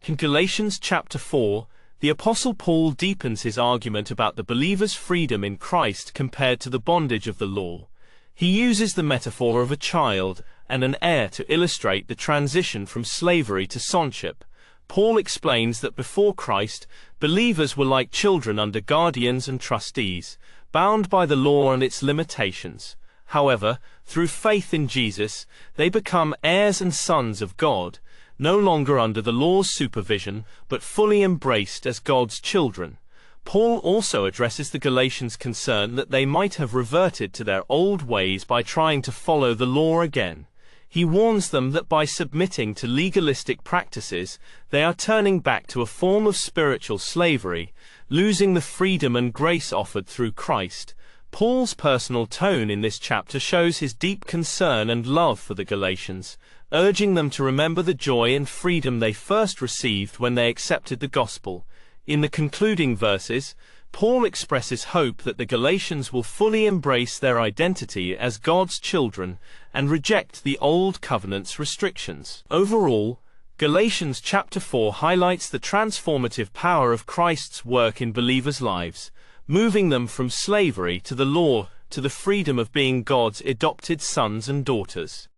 In Galatians chapter 4, the Apostle Paul deepens his argument about the believer's freedom in Christ compared to the bondage of the law. He uses the metaphor of a child and an heir to illustrate the transition from slavery to sonship. Paul explains that before Christ, believers were like children under guardians and trustees, bound by the law and its limitations. However, through faith in Jesus, they become heirs and sons of God, no longer under the law's supervision, but fully embraced as God's children. Paul also addresses the Galatians' concern that they might have reverted to their old ways by trying to follow the law again. He warns them that by submitting to legalistic practices, they are turning back to a form of spiritual slavery, losing the freedom and grace offered through Christ. Paul's personal tone in this chapter shows his deep concern and love for the Galatians, urging them to remember the joy and freedom they first received when they accepted the gospel. In the concluding verses, Paul expresses hope that the Galatians will fully embrace their identity as God's children and reject the Old Covenant's restrictions. Overall, Galatians chapter 4 highlights the transformative power of Christ's work in believers' lives, moving them from slavery to the law to the freedom of being God's adopted sons and daughters.